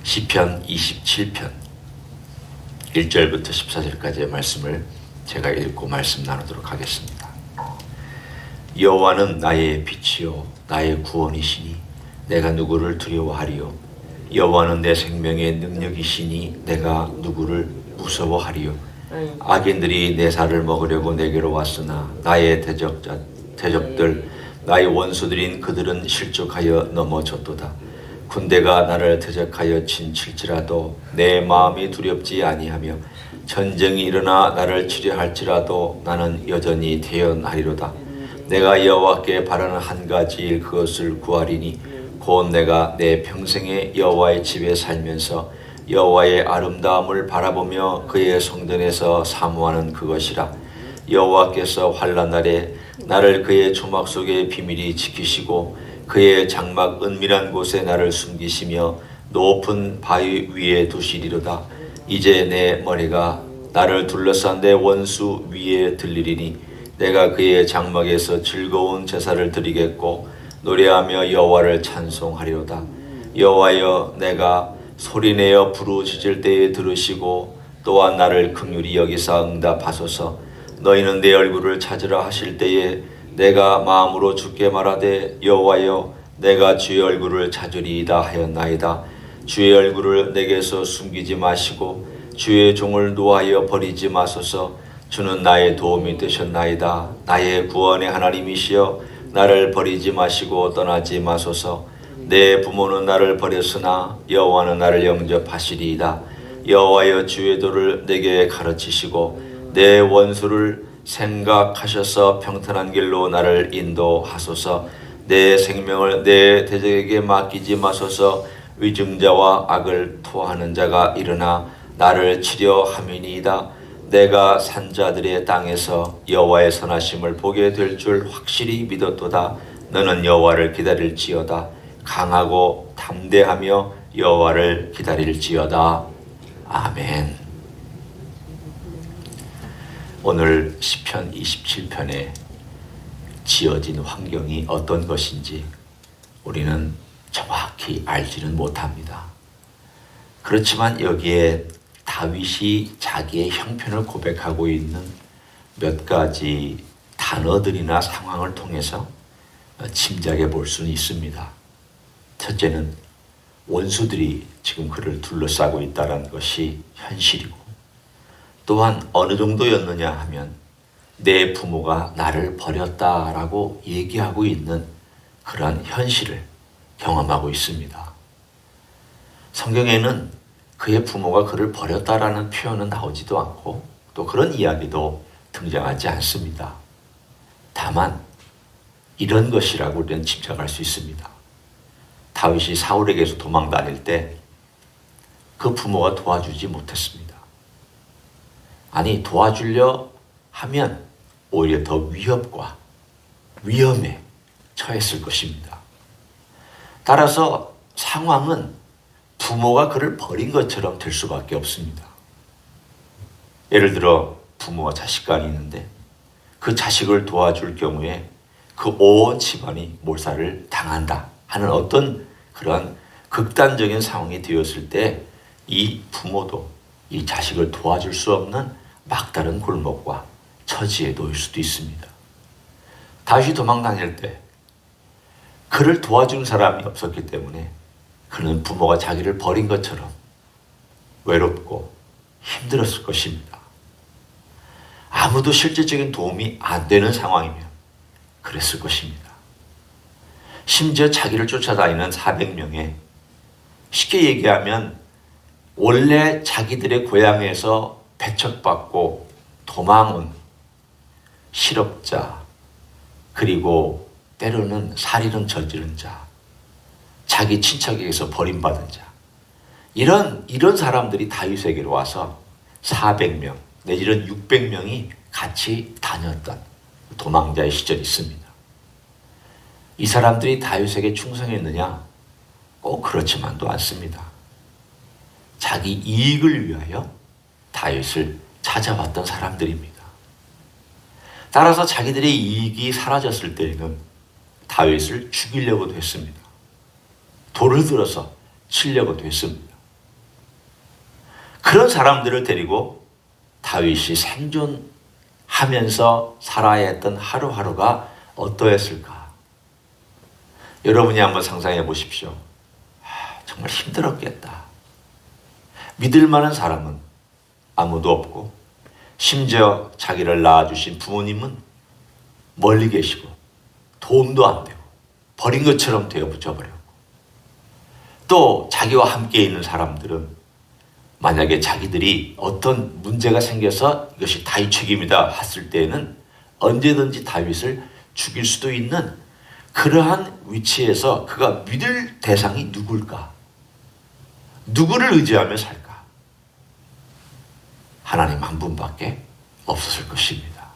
시편 27편 1절부터 14절까지의 말씀을 제가 읽고 말씀 나누도록 하겠습니다. 여호와는 나의 빛이요 나의 구원이시니 내가 누구를 두려워하리요. 여호와는 내 생명의 능력이시니 내가 누구를 무서워하리요. 악인들이 내 살을 먹으려고 내게로 왔으나 나의 대적들 나의 원수들인 그들은 실족하여 넘어졌도다. 군대가 나를 대적하여 친칠지라도 내 마음이 두렵지 아니하며 전쟁이 일어나 나를 치려할지라도 나는 여전히 대언하리로다. 내가 여호와께 바라는 한 가지 일 그것을 구하리니 곧 내가 내 평생에 여호와의 집에 살면서 여호와의 아름다움을 바라보며 그의 성전에서 사모하는 그것이라. 여호와께서 환난 날에 나를 그의 조막 속에 비밀히 지키시고 그의 장막 은밀한 곳에 나를 숨기시며 높은 바위 위에 두시리로다. 이제 내 머리가 나를 둘러싼 내 원수 위에 들리리니 내가 그의 장막에서 즐거운 제사를 드리겠고 노래하며 여호와를 찬송하리로다. 여호와여, 내가 소리내어 부르짖을 때에 들으시고 또한 나를 긍휼히 여기사 응답하소서. 너희는 내 얼굴을 찾으라 하실 때에 내가 마음으로 주께 말하되 여호와여, 내가 주의 얼굴을 찾으리이다 하였나이다. 주의 얼굴을 내게서 숨기지 마시고 주의 종을 노하여 버리지 마소서. 주는 나의 도움이 되셨나이다. 나의 구원의 하나님이시여, 나를 버리지 마시고 떠나지 마소서. 내 부모는 나를 버렸으나 여호와는 나를 영접하시리이다. 여호와여, 주의 도를 내게 가르치시고 내 원수를 생각하셔서 평탄한 길로 나를 인도하소서. 내 생명을 내 대적에게 맡기지 마소서. 위증자와 악을 토하는 자가 일어나 나를 치려 함이니이다. 내가 산자들의 땅에서 여호와의 선하심을 보게 될 줄 확실히 믿었도다. 너는 여호와를 기다릴지어다. 강하고 담대하며 여호와를 기다릴지어다. 아멘. 오늘 시편 27편에 지어진 환경이 어떤 것인지 우리는 정확히 알지는 못합니다. 그렇지만 여기에 다윗이 자기의 형편을 고백하고 있는 몇 가지 단어들이나 상황을 통해서 짐작해 볼 수는 있습니다. 첫째는 원수들이 지금 그를 둘러싸고 있다는 것이 현실이고, 또한 어느 정도였느냐 하면 내 부모가 나를 버렸다라고 얘기하고 있는 그런 현실을 경험하고 있습니다. 성경에는 그의 부모가 그를 버렸다라는 표현은 나오지도 않고 또 그런 이야기도 등장하지 않습니다. 다만 이런 것이라고 우리는 짐작할 수 있습니다. 다윗이 사울에게서 도망 다닐 때 그 부모가 도와주지 못했습니다. 아니, 도와주려 하면 오히려 더 위협과 위험에 처했을 것입니다. 따라서 상황은 부모가 그를 버린 것처럼 될 수밖에 없습니다. 예를 들어 부모와 자식 간이 있는데 그 자식을 도와줄 경우에 그 온 집안이 몰살을 당한다 하는 어떤 그런 극단적인 상황이 되었을 때 이 부모도 이 자식을 도와줄 수 없는 막다른 골목과 처지에 놓일 수도 있습니다. 다윗이 도망 다닐 때 그를 도와주는 사람이 없었기 때문에 그는 부모가 자기를 버린 것처럼 외롭고 힘들었을 것입니다. 아무도 실질적인 도움이 안 되는 상황이면 그랬을 것입니다. 심지어 자기를 쫓아다니는 400명의, 쉽게 얘기하면 원래 자기들의 고향에서 배척받고 도망온 실업자, 그리고 때로는 살인을 저지른 자, 자기 친척에게서 버림받은 자, 이런 사람들이 다윗에게로 와서 400명 내지는 600명이 같이 다녔던 도망자의 시절이 있습니다. 이 사람들이 다윗에게 충성했느냐? 꼭 그렇지만도 않습니다. 자기 이익을 위하여 다윗을 찾아왔던 사람들입니다. 따라서 자기들의 이익이 사라졌을 때에는 다윗을 죽이려고도 했습니다. 돌을 들어서 치려고도 했습니다. 그런 사람들을 데리고 다윗이 생존하면서 살아야 했던 하루하루가 어떠했을까? 여러분이 한번 상상해 보십시오. 정말 힘들었겠다. 믿을 만한 사람은 아무도 없고, 심지어 자기를 낳아주신 부모님은 멀리 계시고 도움도 안 되고 버린 것처럼 되어 붙여버렸고, 또 자기와 함께 있는 사람들은 만약에 자기들이 어떤 문제가 생겨서 이것이 다윗 책임이다 했을 때에는 언제든지 다윗을 죽일 수도 있는 그러한 위치에서 그가 믿을 대상이 누굴까? 누구를 의지하며 살까? 하나님 한 분밖에 없었을 것입니다.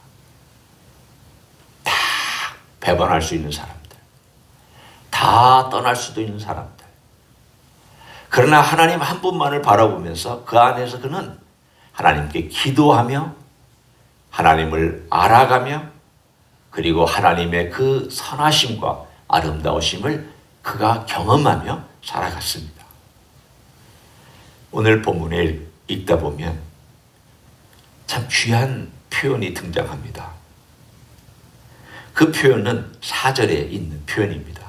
다 배반할 수 있는 사람들, 다 떠날 수도 있는 사람들. 그러나 하나님 한 분만을 바라보면서 그 안에서 그는 하나님께 기도하며 하나님을 알아가며 그리고 하나님의 그 선하심과 아름다우심을 그가 경험하며 살아갔습니다. 오늘 본문에 읽다 보면 참 귀한 표현이 등장합니다. 그 표현은 4절에 있는 표현입니다.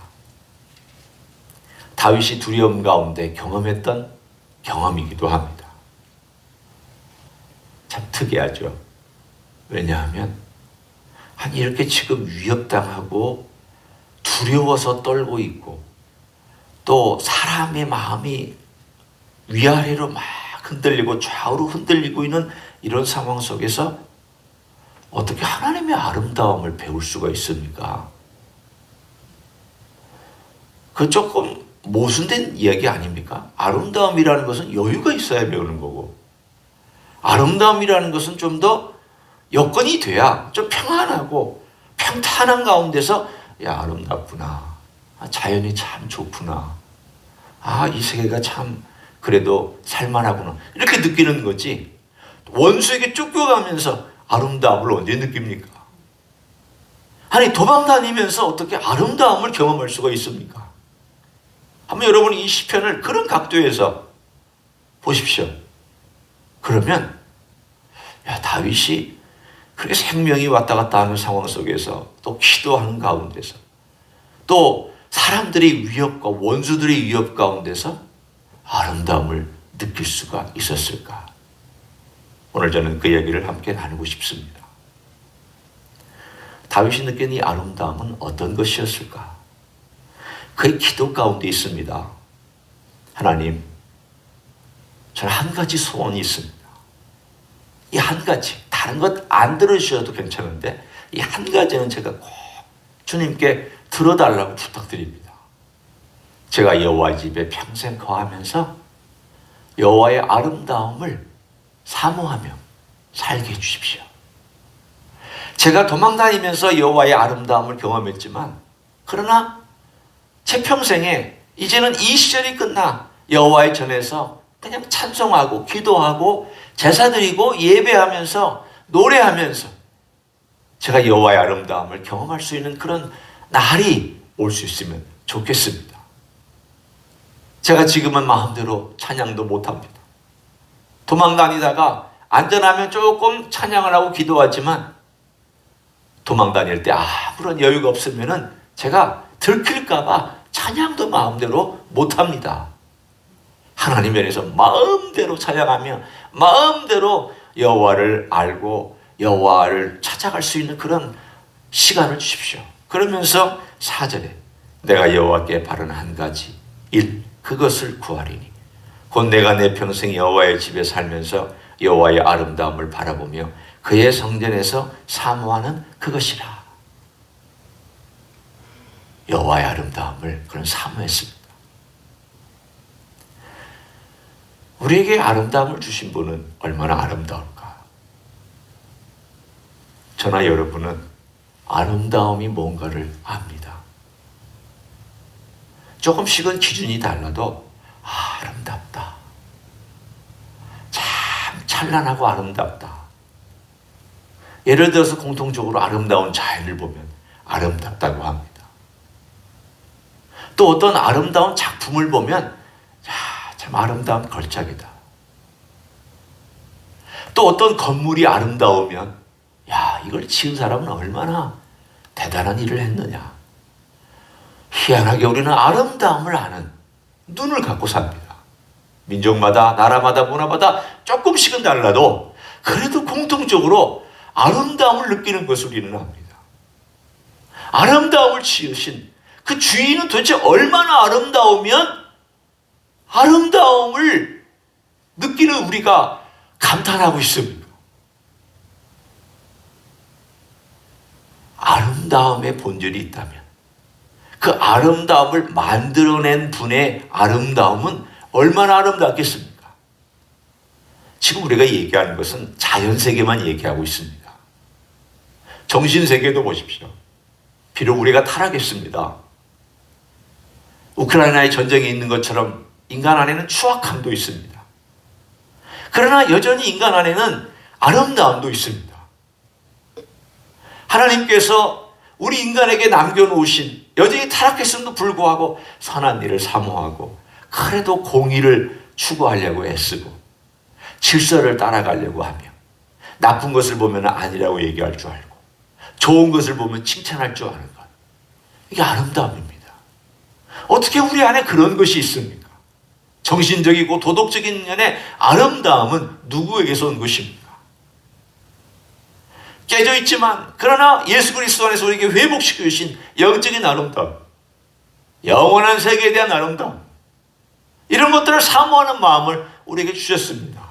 다윗이 두려움 가운데 경험했던 경험이기도 합니다. 참 특이하죠. 왜냐하면 이렇게 지금 위협당하고 두려워서 떨고 있고 또 사람의 마음이 위아래로 막 흔들리고 좌우로 흔들리고 있는 이런 상황 속에서 어떻게 하나님의 아름다움을 배울 수가 있습니까? 그 조금 모순된 이야기 아닙니까? 아름다움이라는 것은 여유가 있어야 배우는 거고, 아름다움이라는 것은 좀 더 여건이 돼야 좀 평안하고 평탄한 가운데서 야, 아름답구나. 자연이 참 좋구나. 이 세계가 참 그래도 살만하구나. 이렇게 느끼는 거지. 원수에게 쫓겨가면서 아름다움을 언제 느낍니까? 아니, 도망다니면서 어떻게 아름다움을 경험할 수가 있습니까? 한번 여러분이 이 시편을 그런 각도에서 보십시오. 그러면 다윗이 그렇게 생명이 왔다 갔다 하는 상황 속에서 또 기도하는 가운데서 또 사람들의 위협과 원수들의 위협 가운데서 아름다움을 느낄 수가 있었을까? 오늘 저는 그 얘기를 함께 나누고 싶습니다. 다윗이 느낀 이 아름다움은 어떤 것이었을까? 그의 기도 가운데 있습니다. 하나님, 저는 한 가지 소원이 있습니다. 이 한 가지, 다른 것 안 들으셔도 괜찮은데 이 한 가지는 제가 꼭 주님께 들어달라고 부탁드립니다. 제가 여호와의 집에 평생 거하면서 여호와의 아름다움을 사모하며 살게 해주십시오. 제가 도망다니면서 여호와의 아름다움을 경험했지만 그러나 제 평생에 이제는 이 시절이 끝나 여호와의 전에서 그냥 찬송하고 기도하고 제사드리고 예배하면서 노래하면서 제가 여호와의 아름다움을 경험할 수 있는 그런 날이 올 수 있으면 좋겠습니다. 제가 지금은 마음대로 찬양도 못합니다. 도망다니다가 안전하면 조금 찬양을 하고 기도하지만 도망다닐 때 아무런 여유가 없으면은 제가 들킬까봐 찬양도 마음대로 못합니다. 하나님 안에서 마음대로 찬양하며 마음대로 여호와를 알고 여호와를 찾아갈 수 있는 그런 시간을 주십시오. 그러면서 4절에 내가 여호와께 바라는 한 가지 일 그것을 구하리니 곧 내가 내 평생 여호와의 집에 살면서 여호와의 아름다움을 바라보며 그의 성전에서 사모하는 그것이라. 여호와의 아름다움을 그런 사모했습니다. 우리에게 아름다움을 주신 분은 얼마나 아름다울까? 저나 여러분은 아름다움이 뭔가를 압니다. 조금씩은 기준이 달라도 아름답다. 참 찬란하고 아름답다. 예를 들어서 공통적으로 아름다운 자연을 보면 아름답다고 합니다. 또 어떤 아름다운 작품을 보면 참 아름다운 걸작이다. 또 어떤 건물이 아름다우면 야, 이걸 지은 사람은 얼마나 대단한 일을 했느냐. 희한하게 우리는 아름다움을 아는 눈을 갖고 삽니다. 민족마다, 나라마다, 문화마다 조금씩은 달라도 그래도 공통적으로 아름다움을 느끼는 것을 우리는 압니다. 아름다움을 지으신 그 주인은 도대체 얼마나 아름다우면 아름다움을 느끼는 우리가 감탄하고 있습니다. 아름다움의 본질이 있다면 그 아름다움을 만들어낸 분의 아름다움은 얼마나 아름답겠습니까? 지금 우리가 얘기하는 것은 자연세계만 얘기하고 있습니다. 정신세계도 보십시오. 비록 우리가 타락했습니다. 우크라이나에 전쟁이 있는 것처럼 인간 안에는 추악함도 있습니다. 그러나 여전히 인간 안에는 아름다움도 있습니다. 하나님께서 우리 인간에게 남겨놓으신 여전히 타락했음에도 불구하고 선한 일을 사모하고 그래도 공의를 추구하려고 애쓰고 질서를 따라가려고 하며 나쁜 것을 보면 아니라고 얘기할 줄 알고 좋은 것을 보면 칭찬할 줄 아는 것. 이게 아름다움입니다. 어떻게 우리 안에 그런 것이 있습니까? 정신적이고 도덕적인 면의 아름다움은 누구에게서 온 것입니까? 깨져 있지만 그러나 예수 그리스도 안에서 우리에게 회복시켜 주신 영적인 아름다움, 영원한 세계에 대한 아름다움, 이런 것들을 사모하는 마음을 우리에게 주셨습니다.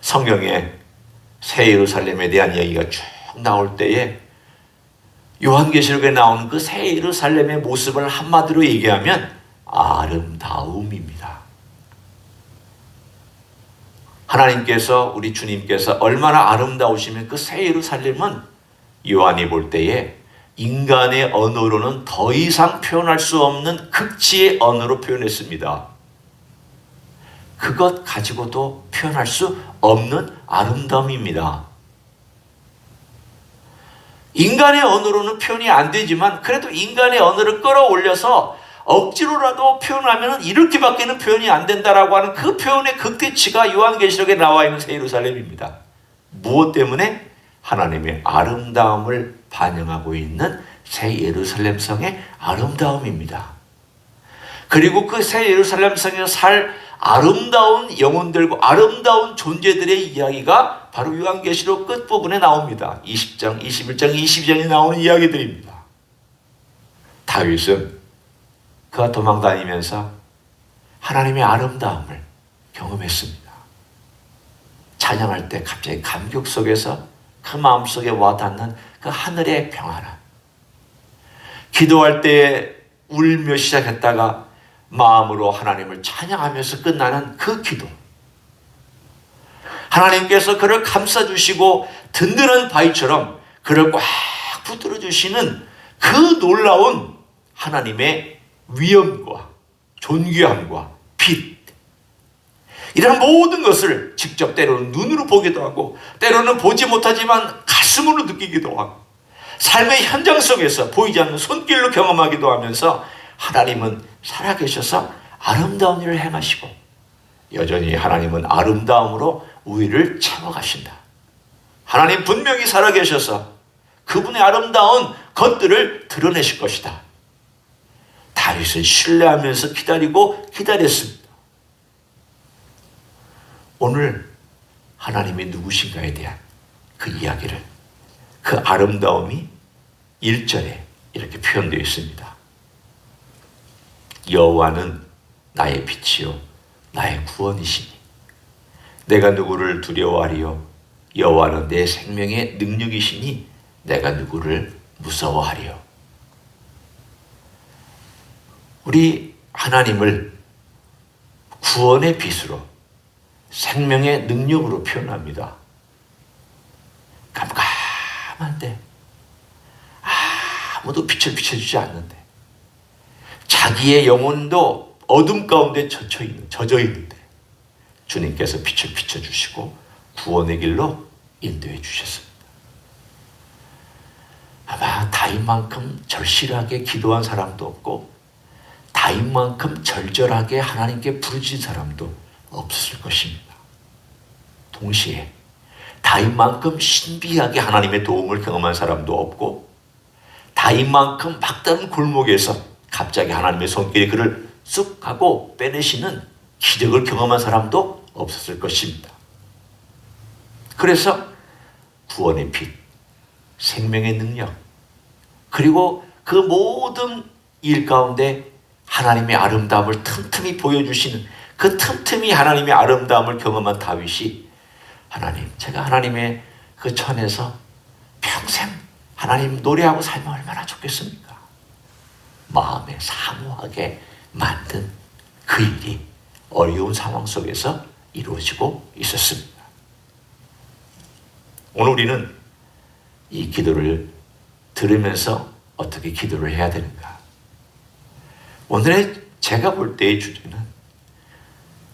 성경에 새 예루살렘에 대한 얘기가 쭉 나올 때에 요한계시록에 나오는 그 새 예루살렘의 모습을 한마디로 얘기하면 아름다움입니다. 하나님께서, 우리 주님께서 얼마나 아름다우시면 그 새 예루살렘은 요한이 볼 때에 인간의 언어로는 더 이상 표현할 수 없는 극치의 언어로 표현했습니다. 그것 가지고도 표현할 수 없는 아름다움입니다. 인간의 언어로는 표현이 안 되지만 그래도 인간의 언어를 끌어올려서 억지로라도 표현하면 이렇게밖에는 표현이 안 된다라고 하는 그 표현의 극대치가 요한계시록에 나와 있는 새 예루살렘입니다. 무엇 때문에? 하나님의 아름다움을 반영하고 있는 새 예루살렘 성의 아름다움입니다. 그리고 그 새 예루살렘 성에서 살 아름다운 영혼들과 아름다운 존재들의 이야기가 바로 요한계시록 끝부분에 나옵니다. 20장, 21장, 22장에 나오는 이야기들입니다. 다윗은 그가 도망다니면서 하나님의 아름다움을 경험했습니다. 찬양할 때 갑자기 감격 속에서 그 마음속에 와닿는 그 하늘의 평안함. 기도할 때 울며 시작했다가 마음으로 하나님을 찬양하면서 끝나는 그 기도. 하나님께서 그를 감싸주시고 든든한 바위처럼 그를 꽉 붙들어 주시는 그 놀라운 하나님의 위엄과 존귀함과 빛, 이런 모든 것을 직접 때로는 눈으로 보기도 하고 때로는 보지 못하지만 가슴으로 느끼기도 하고 삶의 현장 속에서 보이지 않는 손길로 경험하기도 하면서 하나님은 살아계셔서 아름다운 일을 행하시고 여전히 하나님은 아름다움으로 우리를 채워가신다. 하나님 분명히 살아계셔서 그분의 아름다운 것들을 드러내실 것이다. 다윗은 신뢰하면서 기다렸습니다. 오늘 하나님이 누구신가에 대한 그 이야기를, 그 아름다움이 1절에 이렇게 표현되어 있습니다. 여호와는 나의 빛이요 나의 구원이시니 내가 누구를 두려워하리요 여호와는 내 생명의 능력이시니 내가 누구를 무서워하리요. 우리 하나님을 구원의 빛으로 생명의 능력으로 표현합니다. 깜깜한데 아무도 빛을 비춰주지 않는데 자기의 영혼도 어둠 가운데 젖어 있는데 주님께서 빛을 비춰주시고 구원의 길로 인도해 주셨습니다. 아마 다윗만큼 절실하게 기도한 사람도 없고 다윗만큼 절절하게 하나님께 부르짖은 사람도 없었을 것입니다. 동시에 다윗만큼 신비하게 하나님의 도움을 경험한 사람도 없고, 다윗만큼 막다른 골목에서 갑자기 하나님의 손길이 그를 쑥 하고 빼내시는 기적을 경험한 사람도 없었을 것입니다. 그래서 구원의 빛, 생명의 능력, 그리고 그 모든 일 가운데 하나님의 아름다움을 틈틈이 보여주시는 그 틈틈이 하나님의 아름다움을 경험한 다윗이, 하나님, 제가 하나님의 그 전에서 평생 하나님 노래하고 살면 얼마나 좋겠습니까? 마음에 사모하게 만든 그 일이 어려운 상황 속에서 이루어지고 있었습니다. 오늘 우리는 이 기도를 들으면서 어떻게 기도를 해야 되는가? 오늘의 제가 볼 때의 주제는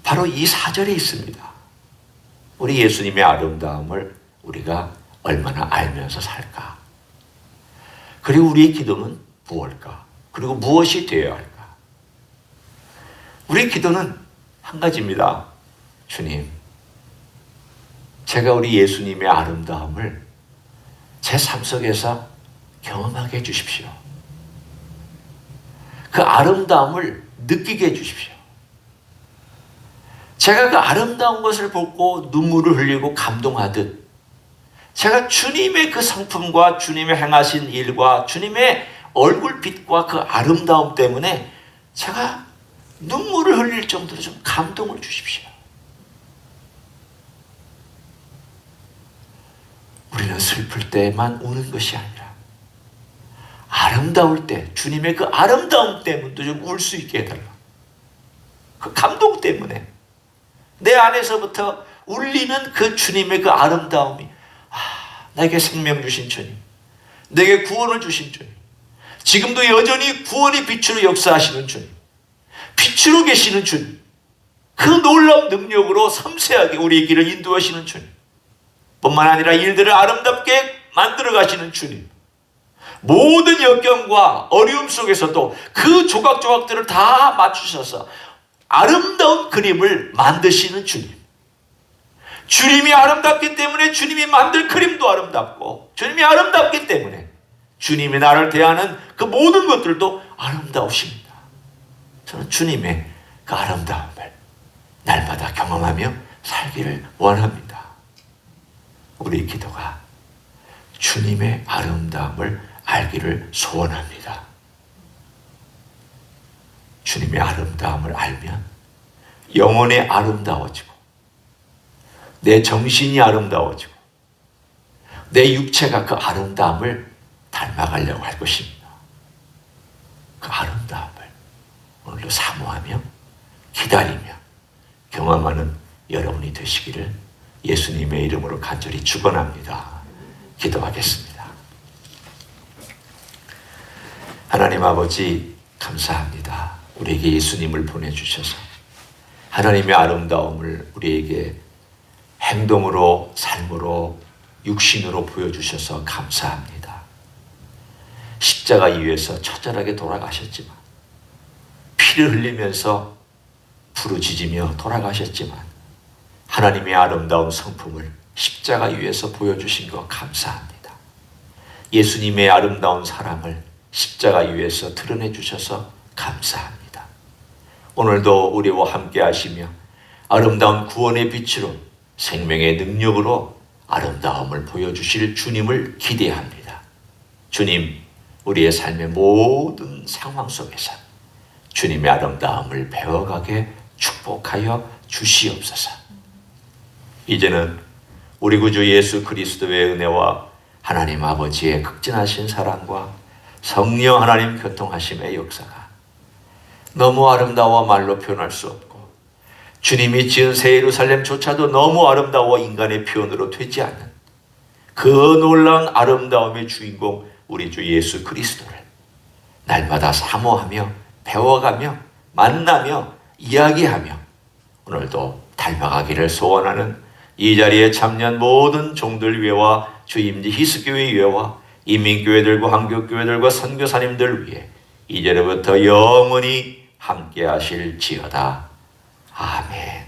바로 이 4절에 있습니다. 우리 예수님의 아름다움을 우리가 얼마나 알면서 살까? 그리고 우리의 기도는 무엇일까? 그리고 무엇이 되어야 할까? 우리의 기도는 한 가지입니다. 주님, 제가 우리 예수님의 아름다움을 제 삶 속에서 경험하게 해주십시오. 그 아름다움을 느끼게 해주십시오. 제가 그 아름다운 것을 보고 눈물을 흘리고 감동하듯, 제가 주님의 그 성품과 주님의 행하신 일과 주님의 얼굴빛과 그 아름다움 때문에 제가 눈물을 흘릴 정도로 좀 감동을 주십시오. 우리는 슬플 때만 우는 것이 아니라 아름다울 때 주님의 그 아름다움 때문에도 좀 울 수 있게 해달라. 그 감동 때문에 내 안에서부터 울리는 그 주님의 그 아름다움이, 내게 생명 주신 주님, 내게 구원을 주신 주님, 지금도 여전히 구원의 빛으로 역사하시는 주님, 빛으로 계시는 주님, 그 놀라운 능력으로 섬세하게 우리의 길을 인도하시는 주님, 뿐만 아니라 일들을 아름답게 만들어 가시는 주님, 모든 역경과 어려움 속에서도 그 조각조각들을 다 맞추셔서 아름다운 그림을 만드시는 주님. 주님이 아름답기 때문에 주님이 만들 그림도 아름답고, 주님이 아름답기 때문에 주님이 나를 대하는 그 모든 것들도 아름다우십니다. 저는 주님의 그 아름다움을 날마다 경험하며 살기를 원합니다. 우리 기도가 주님의 아름다움을 알기를 소원합니다. 주님의 아름다움을 알면 영혼이 아름다워지고, 내 정신이 아름다워지고, 내 육체가 그 아름다움을 닮아가려고 할 것입니다. 그 아름다움을 오늘도 사모하며 기다리며 경험하는 여러분이 되시기를 예수님의 이름으로 간절히 축원합니다. 기도하겠습니다. 하나님 아버지, 감사합니다. 우리에게 예수님을 보내주셔서 하나님의 아름다움을 우리에게 행동으로, 삶으로, 육신으로 보여주셔서 감사합니다. 십자가 위에서 처절하게 돌아가셨지만, 피를 흘리면서 부르짖으며 돌아가셨지만, 하나님의 아름다운 성품을 십자가 위에서 보여주신 것 감사합니다. 예수님의 아름다운 사랑을 십자가 위에서 드러내 주셔서 감사합니다. 오늘도 우리와 함께 하시며 아름다운 구원의 빛으로, 생명의 능력으로 아름다움을 보여주실 주님을 기대합니다. 주님, 우리의 삶의 모든 상황 속에서 주님의 아름다움을 배워가게 축복하여 주시옵소서. 이제는 우리 구주 예수 그리스도의 은혜와 하나님 아버지의 극진하신 사랑과 성령 하나님 교통하심의 역사가 너무 아름다워 말로 표현할 수 없고, 주님이 지은 새 예루살렘조차도 너무 아름다워 인간의 표현으로 되지 않는 그 놀라운 아름다움의 주인공 우리 주 예수 그리스도를 날마다 사모하며 배워가며 만나며 이야기하며 오늘도 닮아가기를 소원하는 이 자리에 참여한 모든 종들 위에와 주임지 히스교회 위에와 인민교회들과 한국교회들과 선교사님들 위해 이제로부터 영원히 함께 하실지어다. 아멘.